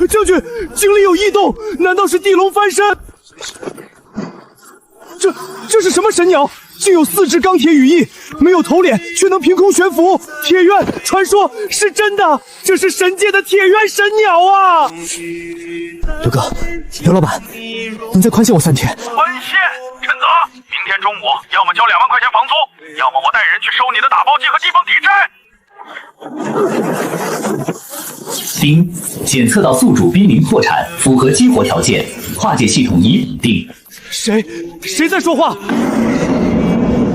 将军，井里有异动，难道是地龙翻身？这是什么神鸟？竟有4只钢铁羽翼，没有头脸，却能凭空悬浮。铁渊，传说是真的，这是神界的铁渊神鸟啊！刘哥，刘老板，您再宽限我3天。宽限，陈泽，明天中午要么交2万块钱房租，要么我带人去收你的打包机和地方抵债。丁，检测到宿主濒临破产，符合激活条件，跨界系统已稳定。谁在说话？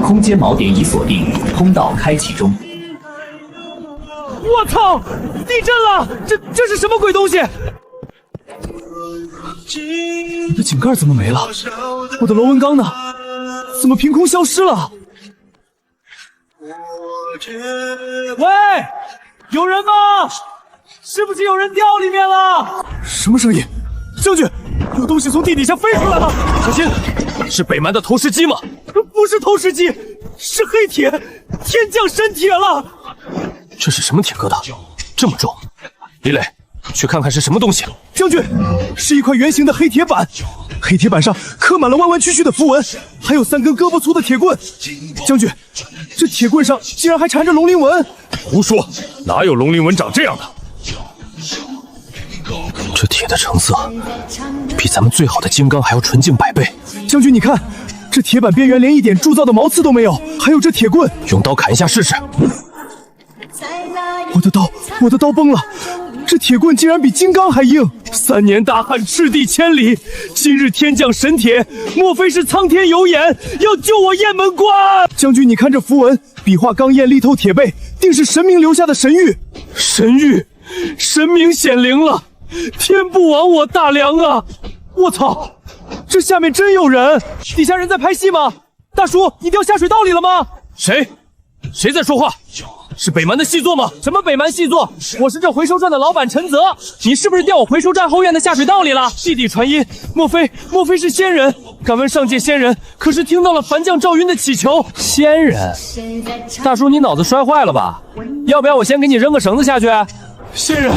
空间锚点已锁定，通道开启中。我操！地震了！这是什么鬼东西？我的井盖怎么没了？我的螺纹钢呢？怎么凭空消失了？喂，有人吗？是不是有人掉里面了？什么声音？将军，有东西从地底下飞出来了！小心，是北蛮的投石机吗？不是投石机，是黑铁，天降神铁了！这是什么铁疙瘩？这么重！李磊，去看看是什么东西。将军，是一块圆形的黑铁板，黑铁板上刻满了弯弯曲曲的符文，还有3根胳膊粗的铁棍。将军，这铁棍上竟然还缠着龙鳞纹！胡说，哪有龙鳞纹长这样的？这铁的成色比咱们最好的金刚还要纯净100倍。将军，你看，这铁板边缘连一点铸造的毛刺都没有，还有这铁棍，用刀砍一下试试。我的刀崩了，这铁棍竟然比金刚还硬。3年大旱，赤地千里，今日天降神铁，莫非是苍天有眼，要救我雁门关？将军，你看这符文，笔画刚艳，力透铁背，定是神明留下的神谕。神谕，神明显灵了，天不亡我大梁啊！我操，这下面真有人，底下人在拍戏吗？大叔，你掉下水道里了吗？谁在说话？是北蛮的细作吗？什么北蛮细作？我是这回收站的老板陈泽，你是不是掉我回收站后院的下水道里了？地底传音，莫非是仙人？敢问上界仙人，可是听到了凡将赵云的祈求？仙人？大叔，你脑子摔坏了吧？要不要我先给你扔个绳子下去？仙人，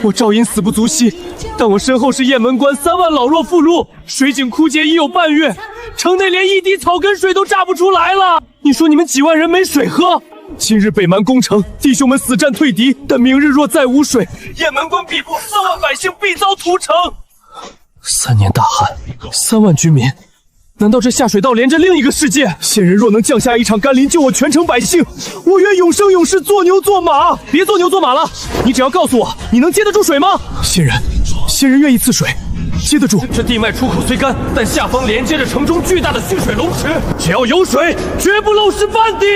我赵云死不足惜，但我身后是雁门关3万老弱妇孺，水井枯竭已有半月，城内连一滴草根水都榨不出来了。你说你们几万人没水喝？今日北蛮攻城，弟兄们死战退敌，但明日若再无水，雁门关必破，4万百姓必遭屠城。3年大旱，3万居民，难道这下水道连着另一个世界？仙人若能降下一场甘霖，救我全城百姓，我愿永生永世做牛做马。别做牛做马了，你只要告诉我，你能接得住水吗？仙人愿意赐水，接得住。这地脉出口虽干，但下方连接着城中巨大的蓄水龙池，只要有水，绝不漏失半滴。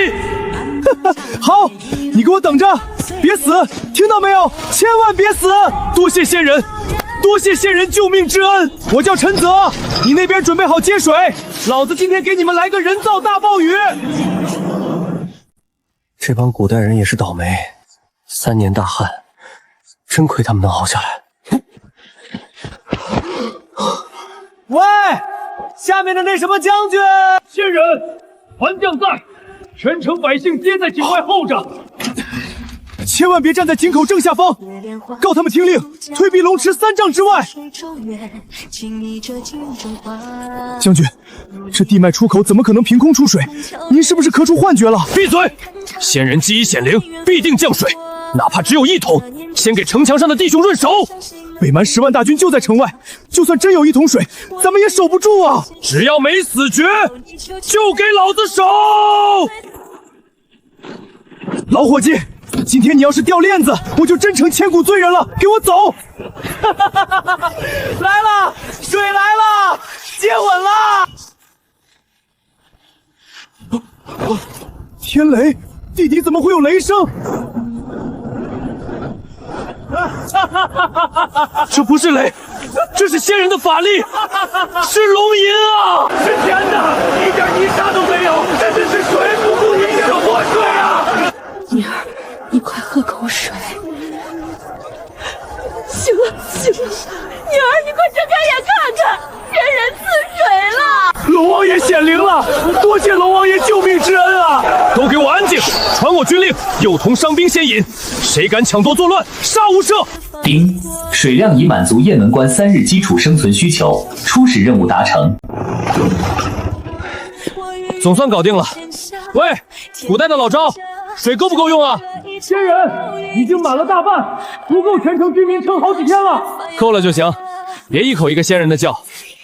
好，你给我等着，别死，听到没有？千万别死！多谢仙人，多谢仙人救命之恩。我叫陈泽，你那边准备好接水，老子今天给你们来个人造大暴雨。这帮古代人也是倒霉，3年大旱，真亏他们能熬下来。喂，下面的那什么将军，仙人，团将在，全城百姓皆在井外候着。千万别站在井口正下方，告他们听令，退避龙池3丈之外。将军，这地脉出口怎么可能凭空出水？您是不是咳出幻觉了？闭嘴！仙人既已显灵，必定降水，哪怕只有1桶，先给城墙上的弟兄润手。北蛮10万大军就在城外，就算真有1桶水，咱们也守不住啊！只要没死绝，就给老子守！老伙计，今天你要是掉链子，我就真成千古罪人了！给我走！来了，水来了，接吻了！天雷，地底怎么会有雷声？这不是雷，这是仙人的法力，是龙吟啊！是甜的，一点泥沙都没有，这真是水不顾一切的活水啊！宁儿，你快喝口水。行了，宁儿，你快睁开眼看看，仙人赐水了！龙王爷显灵了，多谢龙王爷救命之恩啊！都给我安静，传我军令，幼童伤兵先引，谁敢抢夺作乱，杀无赦！丁，水量已满足雁门关3日基础生存需求，初始任务达成。总算搞定了。喂，古代的老招，水够不够用啊？仙人已经满了大半，足够全城居民撑好几天了。够了就行，别一口一个仙人的叫。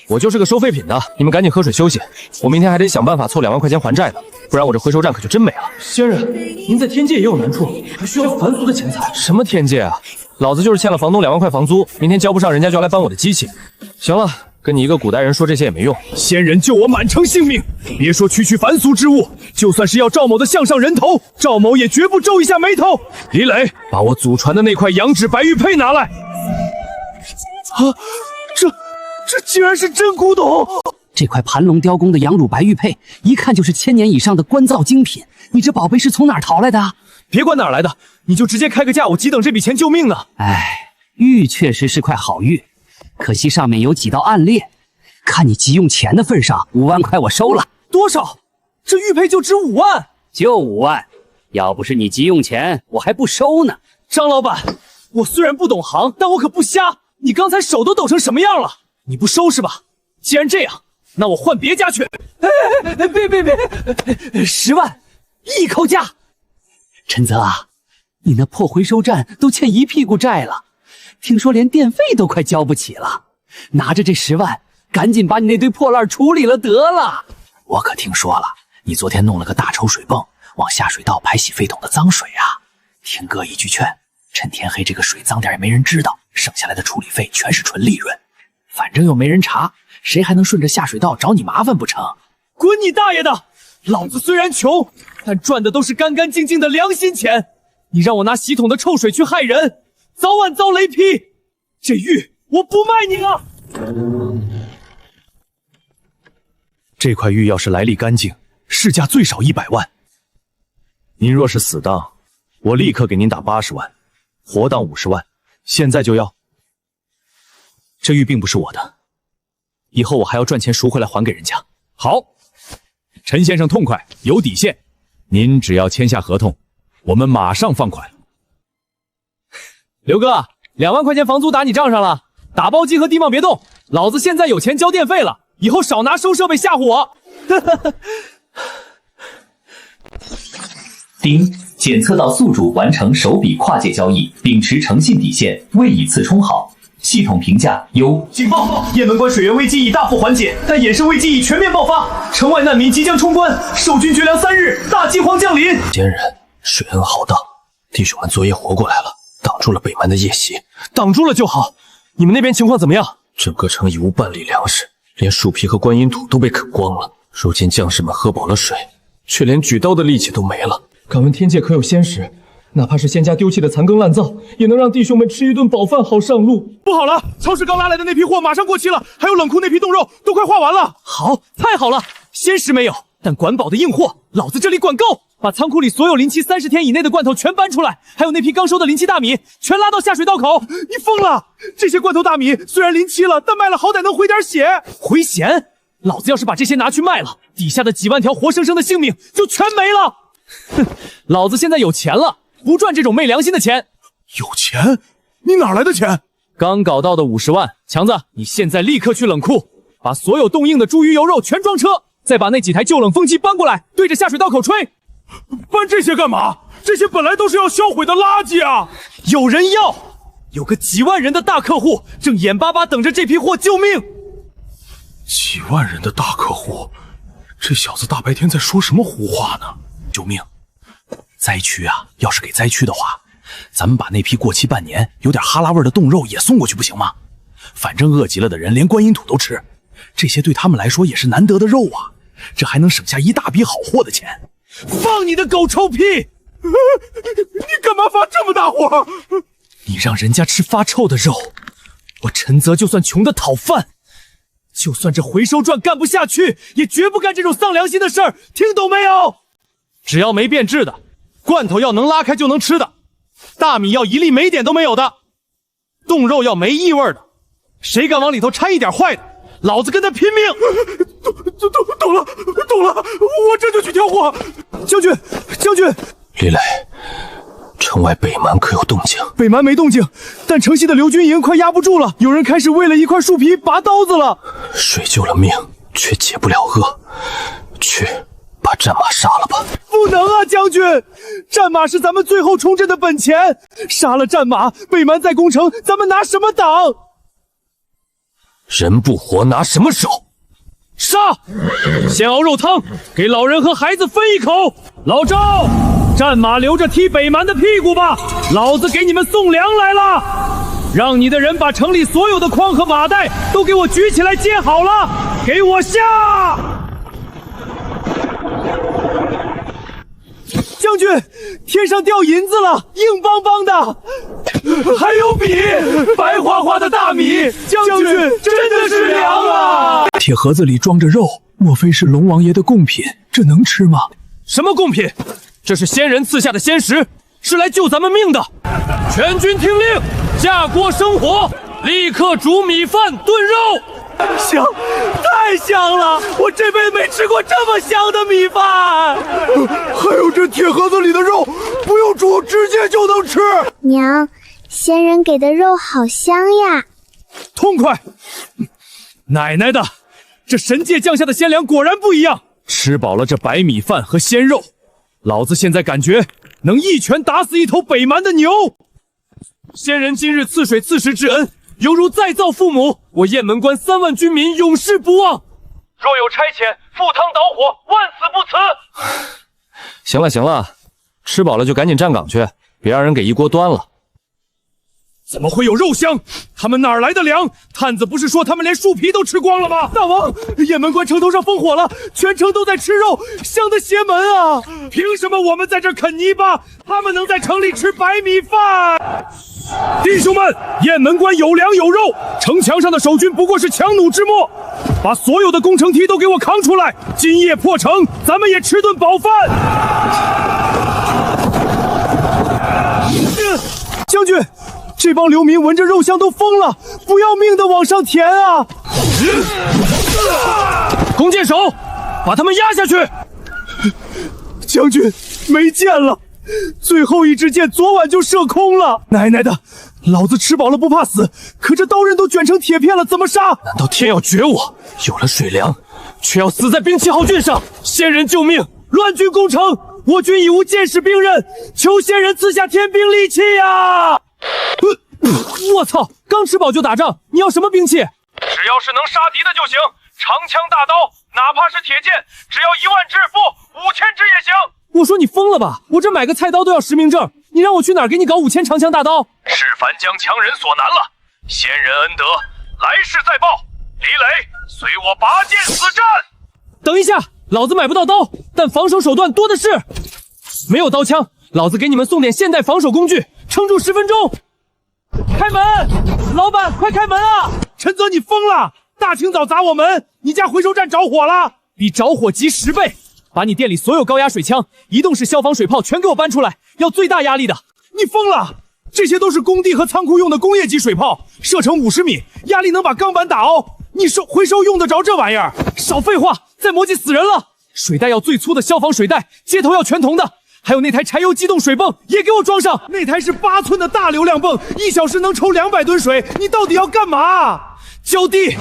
我就是个收废品的，你们赶紧喝水休息。我明天还得想办法凑2万块钱还债呢，不然我这回收站可就真没了。仙人，您在天界也有难处，还需要凡俗的钱财。什么天界啊？老子就是欠了房东2万块房租，明天交不上，人家就要来搬我的机器。行了，跟你一个古代人说这些也没用。仙人救我满城性命，别说区区凡俗之物，就算是要赵某的项上人头，赵某也绝不皱一下眉头。李磊，把我祖传的那块羊脂白玉佩拿来。啊，这竟然是真古董！这块盘龙雕工的羊乳白玉佩，一看就是1000年以上的官造精品。你这宝贝是从哪儿淘来的？别管哪儿来的，你就直接开个价，我急等这笔钱救命呢。哎，玉确实是块好玉，可惜上面有几道暗裂。看你急用钱的份上，5万块我收了。多少？这玉佩就值5万？就5万，要不是你急用钱，我还不收呢。张老板，我虽然不懂行，但我可不瞎。你刚才手都抖成什么样了？你不收是吧？既然这样，那我换别家去。别，10万，一口价。陈泽啊，你那破回收站都欠一屁股债了，听说连电费都快交不起了。拿着这10万，赶紧把你那堆破烂处理了得了。我可听说了，你昨天弄了个大抽水泵，往下水道排洗废桶的脏水啊。听哥一句劝，趁天黑这个水脏点也没人知道，剩下来的处理费全是纯利润。反正又没人查，谁还能顺着下水道找你麻烦不成？滚你大爷的！老子虽然穷，但赚的都是干干净净的良心钱。你让我拿洗桶的臭水去害人，早晚遭雷劈。这玉我不卖你了。这块玉要是来历干净，市价最少100万。您若是死当，我立刻给您打80万，活当50万，现在就要。这玉并不是我的，以后我还要赚钱赎回来还给人家。好，陈先生痛快，有底线。您只要签下合同，我们马上放款。刘哥，2万块钱房租打你账上了，打包机和地貌别动。老子现在有钱交电费了，以后少拿收设备吓唬我。丁，检测到宿主完成首笔跨界交易，秉持诚信底线，未以次充好。系统评价优。警报！雁门关水源危机已大幅缓解，但衍生危机已全面爆发，城外难民即将冲关，守军绝粮3日，大饥荒降临。仙人，水恩浩荡，弟兄们昨夜活过来了，挡住了北蛮的夜袭。挡住了就好。你们那边情况怎么样？整个城已无半粒粮食，连树皮和观音土都被啃光了。如今将士们喝饱了水，却连举刀的力气都没了。敢问天界可有仙食？哪怕是仙家丢弃的残羹烂灶，也能让弟兄们吃一顿饱饭，好上路。不好了，超市刚拉来的那批货马上过期了，还有冷库那批冻肉都快化完了。好，太好了，仙食没有，但管饱的硬货，老子这里管够。把仓库里所有临期30天以内的罐头全搬出来，还有那批刚收的临期大米，全拉到下水道口。你疯了！这些罐头大米虽然临期了，但卖了好歹能回点血。回血？老子要是把这些拿去卖了，底下的几万条活生生的性命就全没了。哼，老子现在有钱了。不赚这种昧良心的钱。有钱？你哪来的钱？刚搞到的50万。强子，你现在立刻去冷库，把所有冻硬的猪鱼油肉全装车，再把那几台旧冷风机搬过来，对着下水道口吹。搬这些干嘛？这些本来都是要销毁的垃圾啊！有人要，有个几万人的大客户正眼巴巴等着这批货救命。几万人的大客户，这小子大白天在说什么胡话呢？救命！灾区啊，要是给灾区的话，咱们把那批过期半年、有点哈喇味的冻肉也送过去不行吗？反正饿极了的人连观音土都吃，这些对他们来说也是难得的肉啊，这还能省下一大笔好货的钱。放你的狗臭屁！你干嘛发这么大火？你让人家吃发臭的肉，我陈泽就算穷的讨饭，就算这回收站干不下去，也绝不干这种丧良心的事儿，听懂没有？只要没变质的。罐头要能拉开就能吃的，大米要一粒霉点都没有的，冻肉要没异味的，谁敢往里头掺一点坏的，老子跟他拼命！懂了，我这就去挑货。将军，李磊，城外北蛮可有动静？北蛮没动静，但城西的刘军营快压不住了，有人开始为了一块树皮拔刀子了。水救了命，却解不了厄，去把战马杀了吧。不能啊，将军！战马是咱们最后冲阵的本钱，杀了战马，北蛮再攻城，咱们拿什么挡？人不活，拿什么守？杀！先熬肉汤，给老人和孩子分一口。老赵，战马留着踢北蛮的屁股吧，老子给你们送粮来了。让你的人把城里所有的筐和马袋都给我举起来接好了，给我下！将军，天上掉银子了，硬邦邦的，还有米，白花花的大米。将军真的是粮啊！铁盒子里装着肉，莫非是龙王爷的贡品？这能吃吗？什么贡品？这是仙人赐下的仙石，是来救咱们命的。全军听令，下锅生火，立刻煮米饭炖肉。香，太香了！我这辈子没吃过这么香的米饭。还有这铁盒子里的肉，不用煮，直接就能吃。娘，仙人给的肉好香呀！痛快！奶奶的，这神界降下的仙粮果然不一样。吃饱了这白米饭和鲜肉，老子现在感觉能一拳打死一头北蛮的牛。仙人今日赐水赐食之恩，犹如再造父母，我雁门关3万军民永世不忘。若有差遣，赴汤蹈火，万死不辞。行了行了，吃饱了就赶紧站岗去，别让人给一锅端了。怎么会有肉香？他们哪儿来的粮？探子不是说他们连树皮都吃光了吗？大王，雁门关城头上烽火了，全城都在吃肉，香得邪门啊！凭什么我们在这啃泥巴，他们能在城里吃白米饭？弟兄们，雁门关有粮有肉，城墙上的守军不过是强弩之末，把所有的攻城梯都给我扛出来，今夜破城，咱们也吃顿饱饭。将军，这帮流民闻着肉香都疯了，不要命的往上填啊！弓箭手，把他们压下去！将军，没箭了，最后一支箭昨晚就射空了。奶奶的，老子吃饱了不怕死，可这刀刃都卷成铁片了，怎么杀？难道天要绝我？有了水粮，却要死在兵器号郡上？仙人救命，乱军攻城，我军已无箭矢兵刃，求仙人赐下天兵利器呀！我操！刚吃饱就打仗，你要什么兵器？只要是能杀敌的就行，长枪大刀，哪怕是铁剑，只要1万致富，5000支也行。我说你疯了吧！我这买个菜刀都要实名证，你让我去哪儿给你搞5000长枪大刀？是凡将强人所难了，先人恩德，来世再报。李磊，随我拔剑死战！等一下，老子买不到刀，但防守手段多的是。没有刀枪，老子给你们送点现代防守工具，撑住10分钟。开门！老板，快开门啊！陈泽，你疯了！大清早砸我门，你家回收站着火了，比着火急10倍。把你店里所有高压水枪、移动式消防水炮全给我搬出来，要最大压力的。你疯了！这些都是工地和仓库用的工业级水炮，射程50米，压力能把钢板打凹。你回收用得着这玩意儿？少废话，再磨叽死人了！水袋要最粗的消防水袋，接头要全铜的。还有那台柴油机动水泵也给我装上，那台是8寸的大流量泵，1小时能抽200吨水。你到底要干嘛？浇地！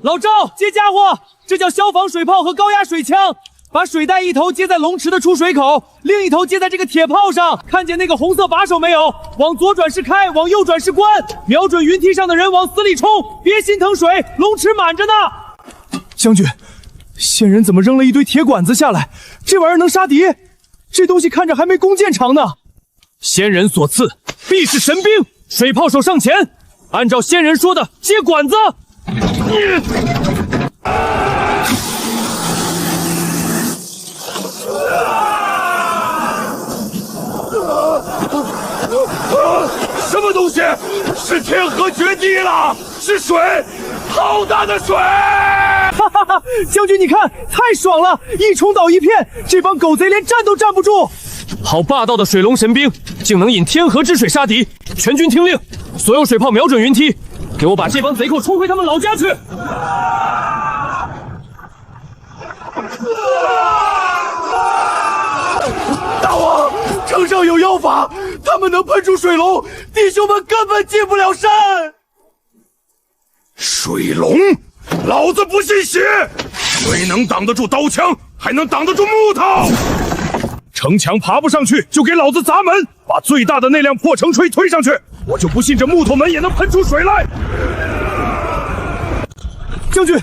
老赵，接家伙，这叫消防水炮和高压水枪。把水袋一头接在龙池的出水口，另一头接在这个铁炮上。看见那个红色把手没有？往左转是开，往右转是关。瞄准云梯上的人往死里冲，别心疼水，龙池满着呢。将军，仙人怎么扔了一堆铁管子下来？这玩意儿能杀敌？这东西看着还没弓箭长呢。仙人所赐，必是神兵。水炮手上前，按照仙人说的接管子。什么东西？是天河决堤了！是水，好大的水！哈哈哈！将军，你看，太爽了，一冲倒一片，这帮狗贼连站都站不住。好霸道的水龙神兵，竟能引天河之水杀敌！全军听令，所有水炮瞄准云梯，给我把这帮贼寇冲回他们老家去！大王，城城上有妖法，他们能喷出水龙，弟兄们根本进不了山。水龙，老子不信邪！水能挡得住刀枪，还能挡得住木头。城墙爬不上去，就给老子砸门，把最大的那辆破城锤推上去，我就不信这木头门也能喷出水来。将军，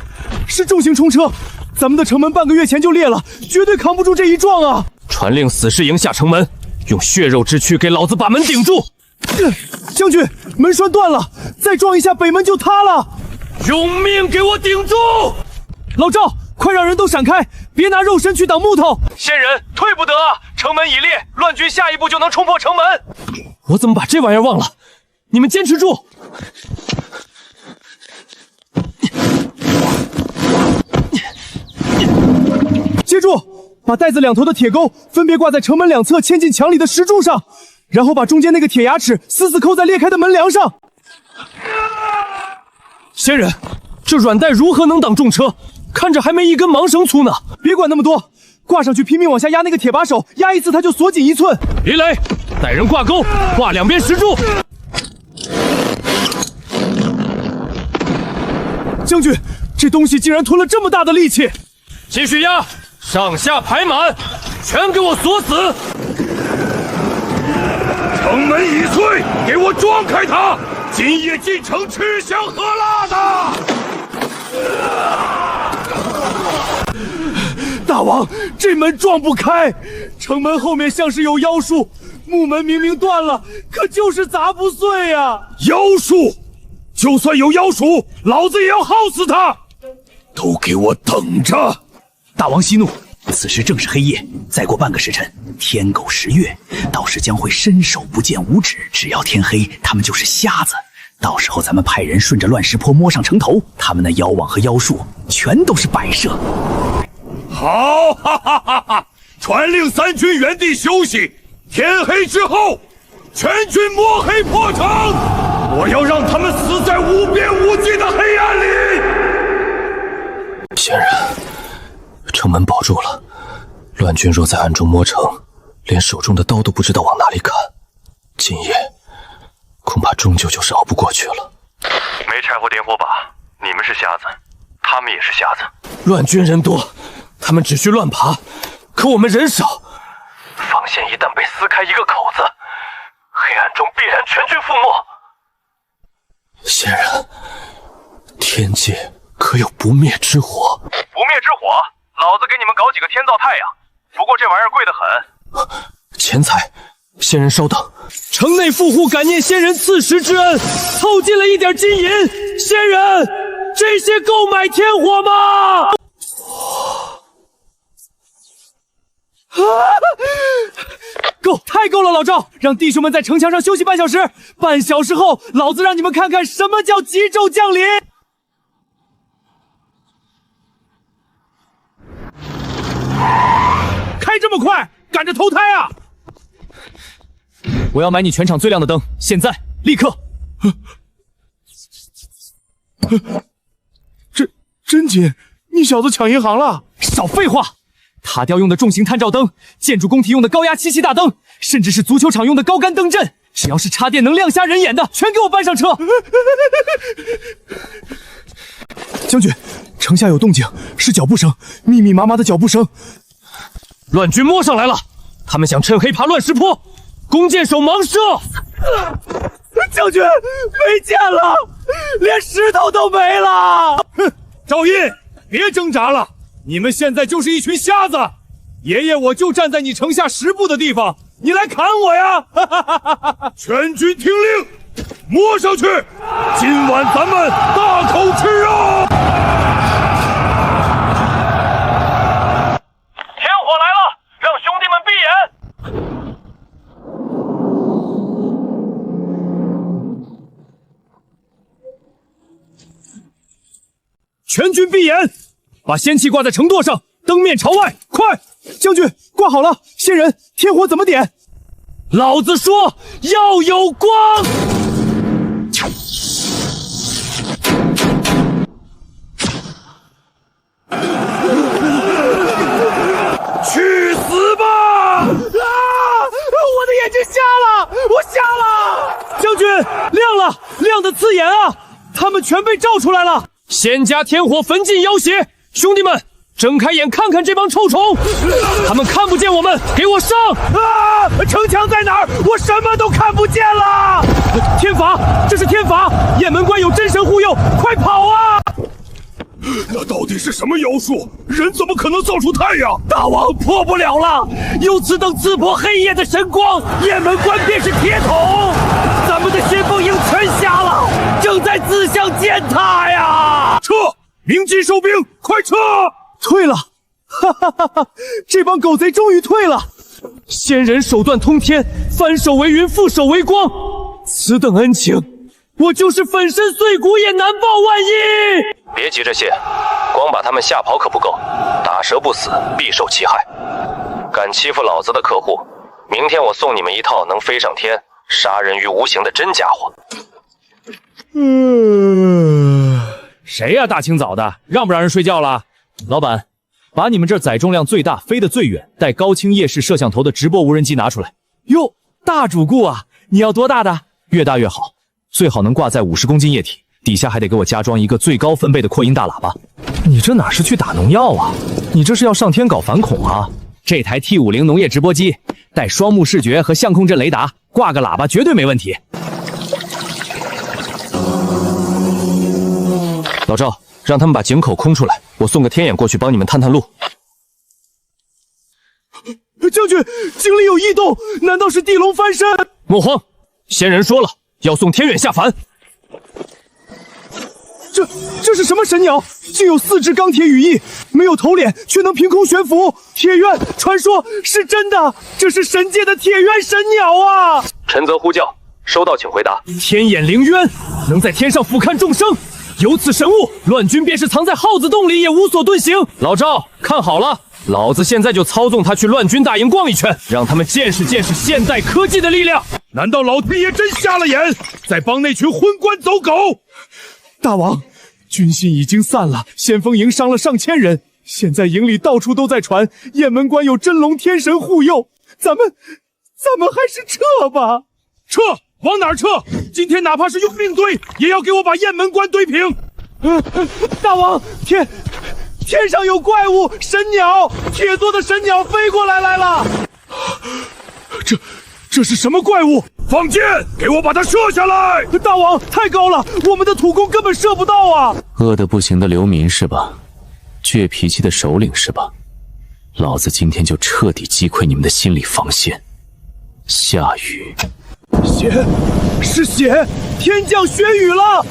是重型冲车，咱们的城门半个月前就裂了，绝对扛不住这一撞啊！传令死士营下城门，用血肉之躯给老子把门顶住！将军，门栓断了，再撞一下北门就塌了！用命给我顶住！老赵，快让人都闪开，别拿肉身去挡木头！仙人退不得，城门已裂，乱军下一步就能冲破城门。我怎么把这玩意儿忘了？你们坚持住！接住！把带子两头的铁钩分别挂在城门两侧嵌进墙里的石柱上，然后把中间那个铁牙齿死死扣在裂开的门梁上。仙人，这软带如何能挡重车？看着还没一根盲绳粗呢。别管那么多，挂上去拼命往下压那个铁把手，压一次它就锁紧1寸。李磊，带人挂钩，挂两边石柱。将军，这东西竟然吞了这么大的力气！继续压，上下排满，全给我锁死！城门已碎，给我撞开它！今夜进城吃香喝辣的！大王，这门撞不开，城门后面像是有妖术，木门明明断了，可就是砸不碎呀！妖术，就算有妖术，老子也要耗死他！都给我等着！大王息怒，此时正是黑夜，再过半个时辰，天狗食月，道士将会伸手不见五指，只要天黑，他们就是瞎子。到时候咱们派人顺着乱石坡摸上城头，他们那妖网和妖术全都是摆设。好，哈哈哈哈！传令三军原地休息，天黑之后，全军摸黑破城！我要让他们死在无边无际的黑暗里！仙人，城门保住了，乱军若在暗中摸城，连手中的刀都不知道往哪里砍，今夜恐怕终究就是熬不过去了。没柴火点火把，你们是瞎子，他们也是瞎子。乱军人多，他们只需乱爬，可我们人少，防线一旦被撕开一个口子，黑暗中必然全军覆没。仙人，天界可有不灭之火？不灭之火，老子给你们搞几个天造太阳，不过这玩意儿贵得很。钱财，仙人稍等。城内富户感念仙人刺石之恩，凑进了一点金银。仙人，这些够买天火吗？够，太够了！老赵，让弟兄们在城墙上休息半小时。半小时后，老子让你们看看什么叫极昼降临。开这么快，赶着投胎啊！我要买你全场最亮的灯，现在，立刻！真金，你小子抢银行了？少废话！塔吊用的重型探照灯，建筑工体用的高压七系大灯，甚至是足球场用的高杆灯阵，只要是插电能亮瞎人眼的，全给我搬上车！将军，城下有动静，是脚步声，密密麻麻的脚步声。乱军摸上来了，他们想趁黑爬乱石坡，弓箭手盲射！将军，没剑了，连石头都没了！哼，赵印，别挣扎了，你们现在就是一群瞎子。爷爷我就站在你城下10步的地方，你来砍我呀！全军听令，摸上去！今晚咱们大口吃肉！天火来了，让兄弟们闭眼！全军闭眼，把仙气挂在城垛上，灯面朝外，快！将军，挂好了。仙人，天火怎么点？老子说要有光！去死吧！啊！我的的刺眼啊！他们全被照出来了。仙家天火焚尽妖邪，兄弟们，睁开眼看看这帮臭虫，他们看不见我们，给我上！啊！城墙在哪儿？我什么都看不见了。天罚，这是天罚！雁门关有真神护佑，快跑啊！那到底是什么妖术？人怎么可能造出太阳？大王破不了了，有此等刺破黑夜的神光，雁门关便是铁桶。咱们的先锋营全瞎了，正在自相践踏呀！撤！鸣金收兵，快撤！退了，哈哈哈哈！这帮狗贼终于退了。仙人手段通天，翻手为云，覆手为光，此等恩情，我就是粉身碎骨也难报万一。别急着谢，光把他们吓跑可不够，打蛇不死，必受其害。敢欺负老子的客户，明天我送你们一套能飞上天、杀人于无形的真家伙。谁呀？大清早的，让不让人睡觉了？老板，把你们这载重量最大、飞得最远、带高清夜视摄像头的直播无人机拿出来。哟，大主顾啊，你要多大的？越大越好，最好能挂载50公斤液体，底下还得给我加装一个最高分贝的扩音大喇叭。你这哪是去打农药啊？你这是要上天搞反恐啊？这台 T50农业直播机带双目视觉和相控阵雷达，挂个喇叭绝对没问题。老赵，让他们把井口空出来，我送个天眼过去帮你们探探路。将军，井里有异动，难道是地龙翻身？莫慌，仙人说了，要送天远下凡。这是什么神鸟？竟有4只钢铁羽翼，没有头脸，却能凭空悬浮。铁渊，传说是真的，这是神界的铁渊神鸟啊！陈泽呼叫，收到，请回答。天眼灵渊，能在天上俯瞰众生，有此神物，乱军便是藏在耗子洞里也无所遁形。老赵，看好了，老子现在就操纵他去乱军大营逛一圈，让他们见识见识现代科技的力量。难道老天爷真瞎了眼，在帮那群昏官走狗？大王，军心已经散了，先锋营伤了上千人，现在营里到处都在传雁门关有真龙天神护佑，咱们还是撤吧。撤，往哪儿撤？今天哪怕是用命堆，也要给我把雁门关堆平。大王，天上有怪物，神鸟，铁做的神鸟飞过来了。这是什么怪物？放箭，给我把它射下来！大王，太高了，我们的土工根本射不到啊！饿得不行的流民是吧？倔脾气的首领是吧？老子今天就彻底击溃你们的心理防线。下雨，血，是血，天降血雨了，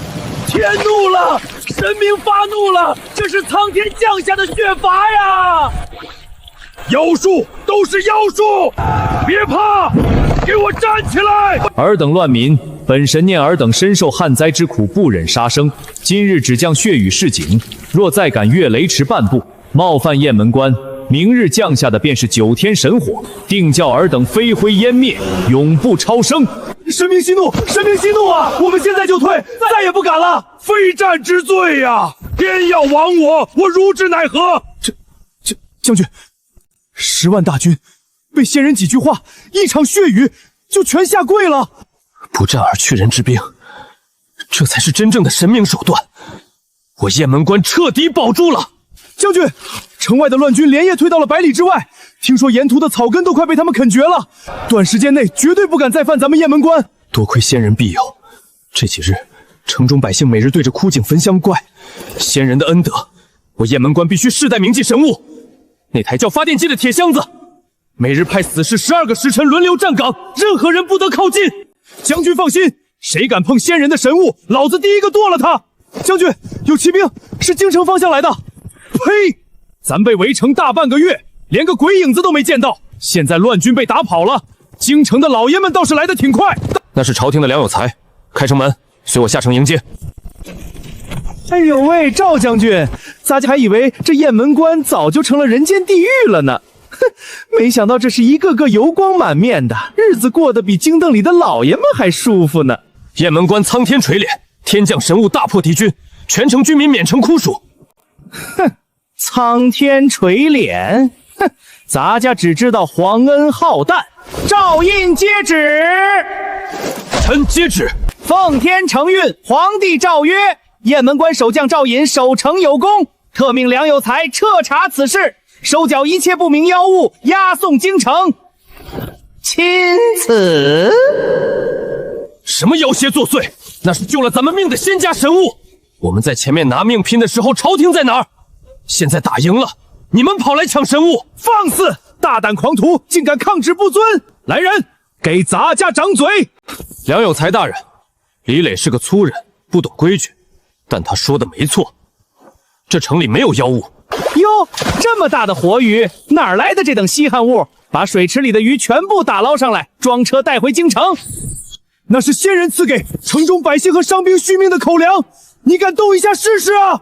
天怒了，神明发怒了，这是苍天降下的血罚呀！妖术，都是妖术，别怕！给我站起来！尔等乱民，本神念尔等深受旱灾之苦，不忍杀生。今日只降血雨示警，若再敢越雷池半步，冒犯雁门关，明日降下的便是9天神火，定叫尔等飞灰烟灭，永不超生。神明息怒，神明息怒啊！我们现在就退，再也不敢了。非战之罪呀！天要亡我如之奈何？将军，10万大军被仙人几句话，一场血雨就全下跪了。不战而屈人之兵，这才是真正的神明手段。我雁门关彻底保住了。将军，城外的乱军连夜退到了100里之外，听说沿途的草根都快被他们啃绝了，短时间内绝对不敢再犯咱们雁门关。多亏仙人庇佑，这几日城中百姓每日对着枯井焚香怪，仙人的恩德，我雁门关必须世代铭记神物。那台叫发电机的铁箱子，每日派死士12个时辰轮流站岗，任何人不得靠近。将军放心，谁敢碰仙人的神物，老子第一个剁了他。将军，有骑兵是京城方向来的。呸！咱被围城大半个月，连个鬼影子都没见到。现在乱军被打跑了，京城的老爷们倒是来得挺快。那是朝廷的梁有才，开城门，随我下城迎接。哎呦喂，赵将军，咱家还以为这雁门关早就成了人间地狱了呢。哼，没想到这是一个个油光满面的，日子过得比京灯里的老爷们还舒服呢。雁门关苍天垂怜，天降神物大破敌军，全城居民免城枯暑。哼，苍天垂怜，哼，咱家只知道皇恩浩荡。诏印接旨。臣接旨。奉天承运，皇帝诏曰：雁门关守将赵隐守城有功，特命梁有才彻查此事，收缴一切不明妖物，押送京城。钦此。什么妖邪作祟？那是救了咱们命的仙家神物。我们在前面拿命拼的时候，朝廷在哪儿？现在打赢了，你们跑来抢神物，放肆！大胆狂徒，竟敢抗旨不遵！来人，给咱家掌嘴！梁有才大人，李磊是个粗人，不懂规矩，但他说的没错，这城里没有妖物。哟，这么大的活鱼，哪儿来的这等稀罕物？把水池里的鱼全部打捞上来，装车带回京城。那是先人赐给城中百姓和伤兵续命的口粮，你敢动一下试试啊？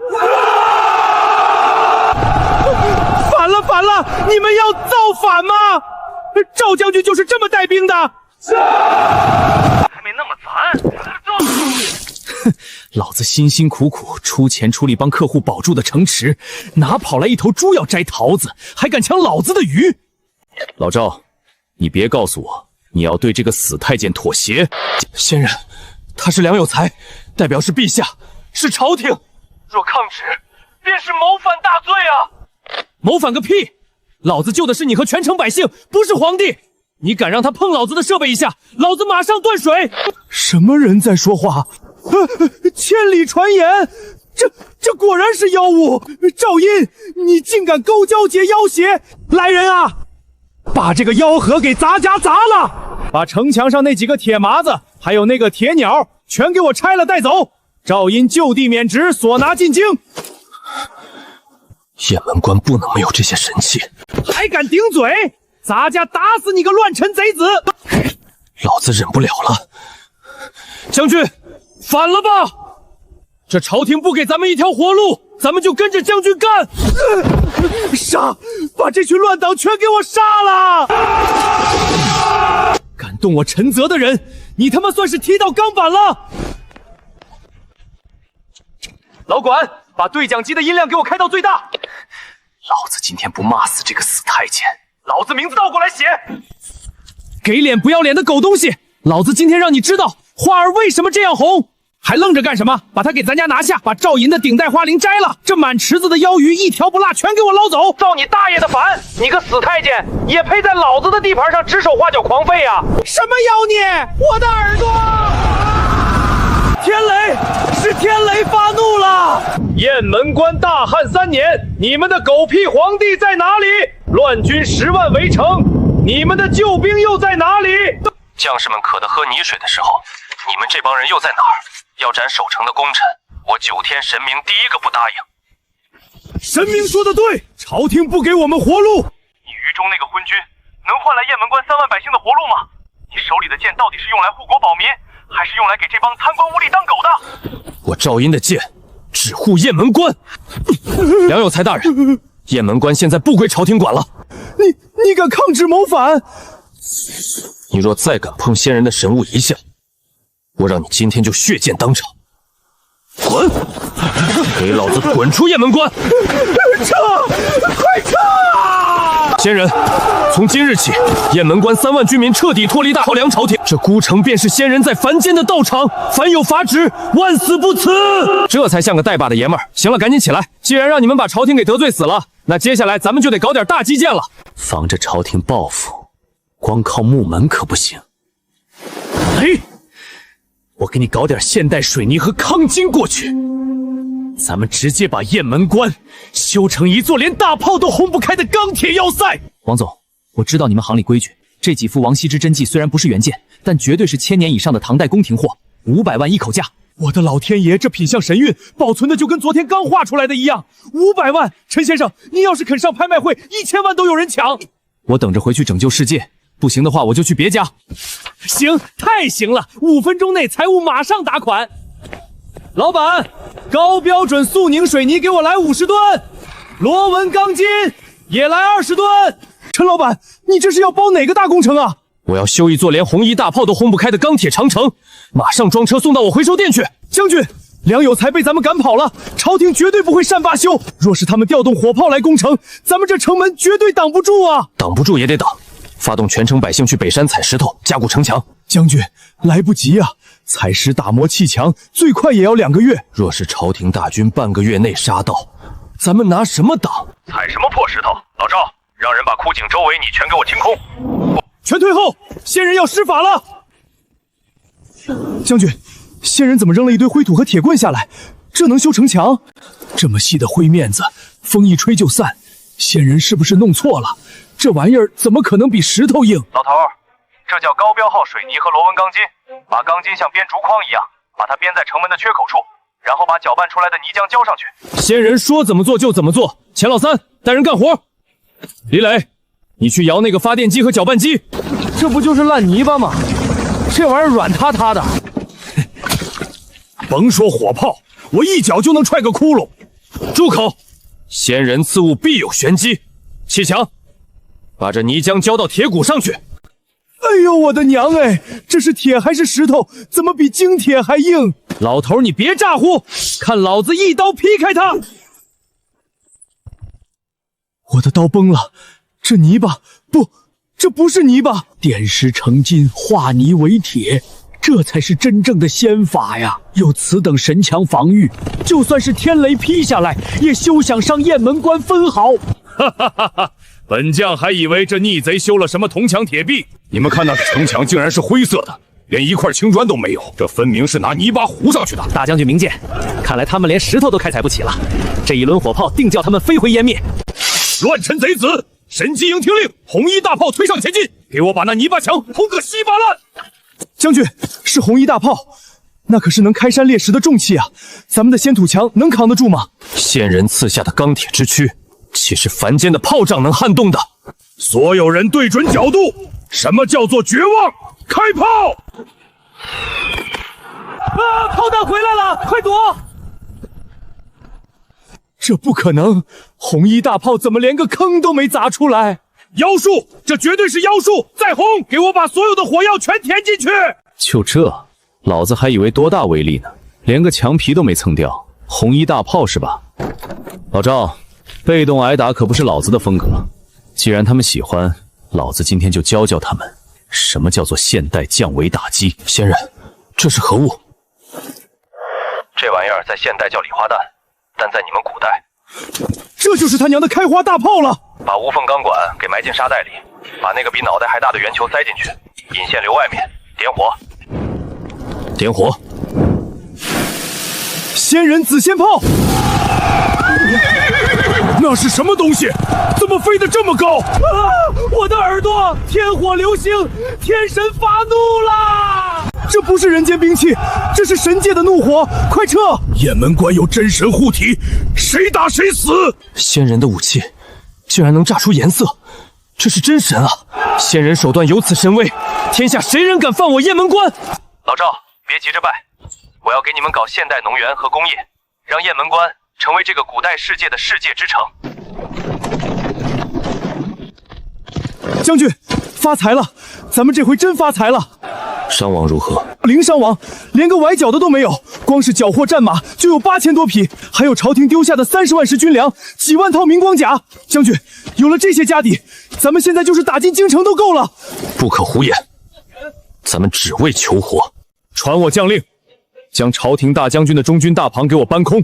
反了反了，你们要造反吗？赵将军就是这么带兵的？还没那么惨。哼，老子辛辛苦苦出钱出力帮客户保住的城池，哪跑来一头猪要摘桃子，还敢抢老子的鱼？老赵，你别告诉我你要对这个死太监妥协。先人，他是梁有才，代表是陛下，是朝廷，若抗旨，便是谋反大罪啊！谋反个屁！老子救的是你和全城百姓，不是皇帝。你敢让他碰老子的设备一下，老子马上断水！什么人在说话？千里传言，这果然是妖物！赵殷，你竟敢勾交结妖邪！来人啊，把这个妖盒给咱家砸了！把城墙上那几个铁麻子，还有那个铁鸟，全给我拆了带走！赵殷就地免职，所拿进京。雁门关不能没有这些神器，还敢顶嘴！咱家打死你个乱臣贼子！老子忍不了了。将军，反了吧！这朝廷不给咱们一条活路，咱们就跟着将军干！杀！把这群乱党全给我杀了！敢动我陈泽的人，你他妈算是踢到钢板了！老管，把对讲机的音量给我开到最大！老子今天不骂死这个死太监，老子名字倒过来写！给脸不要脸的狗东西！老子今天让你知道花儿为什么这样红！还愣着干什么？把他给咱家拿下，把赵寅的顶戴花翎摘了，这满池子的妖鱼一条不落全给我捞走！造你大爷的反！你个死太监，也配在老子的地盘上指手画脚狂吠呀！什么妖孽！我的耳朵！天雷，是天雷发怒了！雁门关大旱3年，你们的狗屁皇帝在哪里？乱军10万围城，你们的救兵又在哪里？将士们渴得喝泥水的时候，你们这帮人又在哪儿？要斩守城的功臣，我9天神明第一个不答应。神明说的对，朝廷不给我们活路。你于中那个昏君，能换来雁门关3万百姓的活路吗？你手里的剑到底是用来护国保民，还是用来给这帮贪官污吏当狗的？我赵寅的剑只护雁门关。梁有才大人，雁门关现在不归朝廷管了。你敢抗旨谋反？你若再敢碰仙人的神物一下，我让你今天就血溅当场！滚！给老子滚出雁门关！撤！快撤啊！仙人，从今日起，雁门关3万居民彻底脱离大朝梁朝廷，这孤城便是仙人在凡间的道场，凡有法旨，万死不辞！这才像个带把的爷们儿。行了，赶紧起来！既然让你们把朝廷给得罪死了，那接下来咱们就得搞点大基建了。防着朝廷报复，光靠木门可不行。哎，我给你搞点现代水泥和钢筋过去，咱们直接把雁门关修成一座连大炮都轰不开的钢铁要塞。王总，我知道你们行里规矩，这几副王羲之真迹虽然不是原件，但绝对是1000年以上的唐代宫廷货，500万一口价。我的老天爷，这品相神韵，保存的就跟昨天刚画出来的一样，500万！陈先生，您要是肯上拍卖会，1000万都有人抢。我等着回去拯救世界，不行的话我就去别家。行，太行了，5分钟内财务马上打款。老板，高标准速凝水泥给我来50吨，螺纹钢筋也来20吨。陈老板，你这是要包哪个大工程啊？我要修一座连红衣大炮都轰不开的钢铁长城，马上装车送到我回收店去。将军，梁有才被咱们赶跑了，朝廷绝对不会善罢休。若是他们调动火炮来攻城，咱们这城门绝对挡不住啊！挡不住也得挡，发动全城百姓去北山采石头，加固城墙。将军，来不及啊！采石打磨砌墙，最快也要2个月。若是朝廷大军半个月内杀到，咱们拿什么挡？踩什么破石头？老赵，让人把枯井周围你全给我清空！全退后！仙人要施法了！将军，仙人怎么扔了一堆灰土和铁棍下来？这能修城墙？这么细的灰面子，风一吹就散。仙人是不是弄错了？这玩意儿怎么可能比石头硬？老头，这叫高标号水泥和螺纹钢筋，把钢筋像编竹筐一样，把它编在城门的缺口处，然后把搅拌出来的泥浆浇上去。仙人说怎么做就怎么做。钱老三，带人干活。李磊，你去摇那个发电机和搅拌机。这不就是烂泥巴吗？这玩意儿软塌塌的。甭说火炮，我一脚就能踹个窟窿。住口！仙人刺物必有玄机。砌墙，把这泥浆浇到铁骨上去。哎呦我的娘哎！这是铁还是石头？怎么比精铁还硬？老头，你别咋呼，看老子一刀劈开他！我的刀崩了，这泥巴不，这不是泥巴，点石成金，化泥为铁，这才是真正的仙法呀！有此等神强防御，就算是天雷劈下来，也休想伤雁门关分毫。哈哈哈哈！本将还以为这逆贼修了什么铜墙铁壁，你们看那城墙竟然是灰色的，连一块青砖都没有，这分明是拿泥巴糊上去的。大将军明鉴，看来他们连石头都开采不起了，这一轮火炮定叫他们飞灰烟灭。乱臣贼子！神机营听令，红衣大炮推上前进，给我把那泥巴墙轰个稀巴烂！将军，是红衣大炮，那可是能开山裂石的重器啊！咱们的仙土墙能扛得住吗？仙人刺下的钢铁之躯，岂是凡间的炮仗能撼动的？所有人对准角度，什么叫做绝望？开炮！啊！炮弹回来了，快躲！这不可能，红衣大炮怎么连个坑都没砸出来？妖术，这绝对是妖术！再轰，给我把所有的火药全填进去！就这，老子还以为多大威力呢，连个墙皮都没蹭掉，红衣大炮是吧？老赵，被动挨打可不是老子的风格。既然他们喜欢，老子今天就教教他们，什么叫做现代降维打击。仙人，这是何物？这玩意儿在现代叫礼花弹，但在你们古代，这就是他娘的开花大炮了！把无缝钢管给埋进沙袋里，把那个比脑袋还大的圆球塞进去，引线留外面，点火。点火！仙人紫仙炮！那是什么东西？怎么飞得这么高？啊！我的耳朵！天火流星，天神发怒啦！这不是人间兵器，这是神界的怒火！快撤！雁门关有真神护体，谁打谁死！仙人的武器竟然能炸出颜色，这是真神啊！仙人手段有此神威，天下谁人敢犯我雁门关？老赵，别急着拜，我要给你们搞现代农园和工业，让雁门关成为这个古代世界的世界之城。将军，发财了！咱们这回真发财了！伤亡如何？零伤亡，连个崴脚的都没有。光是缴获战马就有8000多匹，还有朝廷丢下的30万石军粮，几万套明光甲。将军，有了这些家底，咱们现在就是打进京城都够了。不可胡言，咱们只为求活。传我将令，将朝廷大将军的中军大旁给我搬空，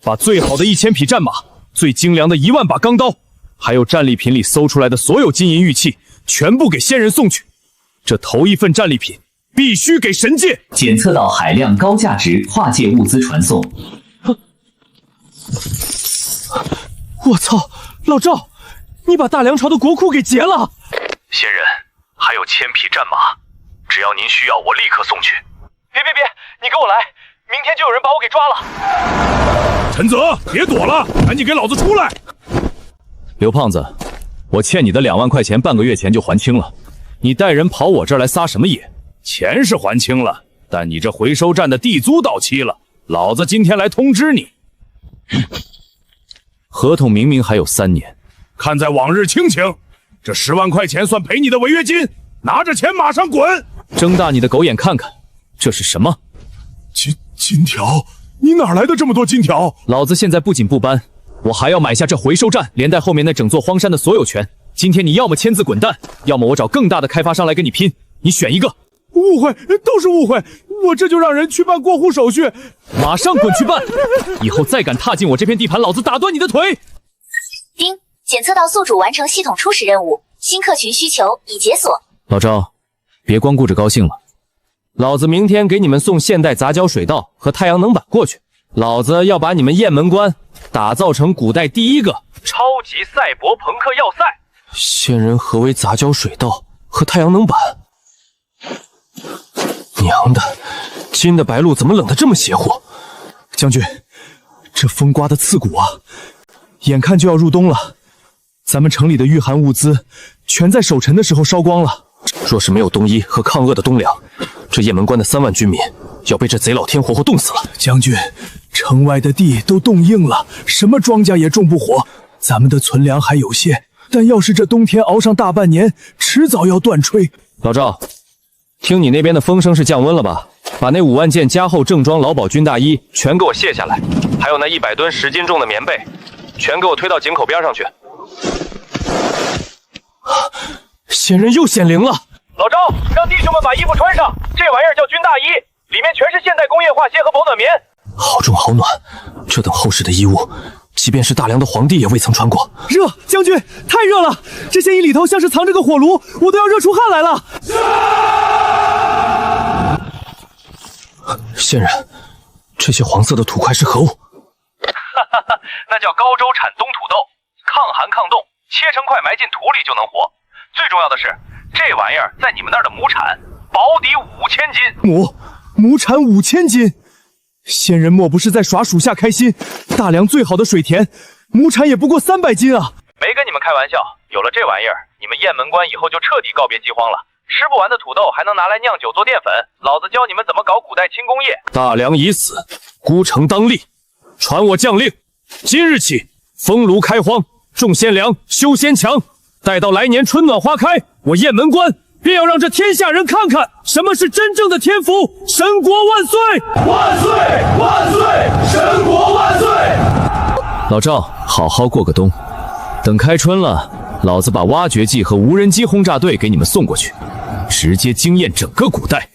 把最好的1000匹战马、最精良的1万把钢刀，还有战利品里搜出来的所有金银玉器，全部给仙人送去。这头一份战利品必须给神界。检测到海量高价值跨界物资传送。我操，老赵，你把大梁朝的国库给劫了！仙人，还有1000匹战马，只要您需要，我立刻送去。别，你跟我来，明天就有人把我给抓了。陈泽，别躲了，赶紧给老子出来！刘胖子，我欠你的2万块钱半个月前就还清了，你带人跑我这儿来撒什么野？钱是还清了，但你这回收站的地租到期了，老子今天来通知你。合同明明还有3年，看在往日亲情，这10万块钱算赔你的违约金，拿着钱马上滚！睁大你的狗眼看看，这是什么？金条？你哪来的这么多金条？老子现在不仅不搬，我还要买下这回收站，连带后面那整座荒山的所有权。今天你要么签字滚蛋，要么我找更大的开发商来跟你拼，你选一个。误会，都是误会，我这就让人去办过户手续。马上滚去办！以后再敢踏进我这片地盘，老子打断你的腿！丁，检测到宿主完成系统初始任务，新客群需求已解锁。老赵，别光顾着高兴了，老子明天给你们送现代杂交水稻和太阳能板过去。老子要把你们雁门关打造成古代第一个超级赛博朋克要塞。仙人何为杂交水稻和太阳能板？娘的，金的白鹿怎么冷得这么邪乎？将军，这风刮得刺骨啊！眼看就要入冬了，咱们城里的御寒物资全在守城的时候烧光了。若是没有冬衣和抗饿的冬粮，这雁门关的3万军民要被这贼老天活活冻死了。将军，城外的地都冻硬了，什么庄稼也种不活，咱们的存粮还有限，但要是这冬天熬上大半年，迟早要断炊。老赵，听你那边的风声是降温了吧？把那5万件加厚正装劳保军大衣全给我卸下来，还有那100吨10斤重的棉被，全给我推到井口边上去。仙人又显灵了！老赵，让弟兄们把衣服穿上，这玩意儿叫军大衣，里面全是现代工业化纤和保暖棉。好重好暖，这等厚实的衣物，即便是大梁的皇帝也未曾穿过。热，将军，太热了！这件衣里头像是藏着个火炉，我都要热出汗来了。仙人，这些黄色的土块是何物？那叫高州产冬土豆，抗寒抗冻，切成块埋进土里就能活。最重要的是，这玩意儿在你们那儿的亩产保底5000斤。亩产5000斤，仙人莫不是在耍属下开心？大梁最好的水田，亩产也不过300斤啊！没跟你们开玩笑，有了这玩意儿，你们雁门关以后就彻底告别饥荒了。吃不完的土豆还能拿来酿酒做淀粉，老子教你们怎么搞古代轻工业。大梁已死，孤城当立。传我将令，今日起封炉开荒，种鲜粮，修仙墙。待到来年春暖花开，我雁门关便要让这天下人看看什么是真正的天福！神国万岁！万岁！万岁！神国万岁！老赵，好好过个冬，等开春了，老子把挖掘机和无人机轰炸队给你们送过去，直接惊艳整个古代。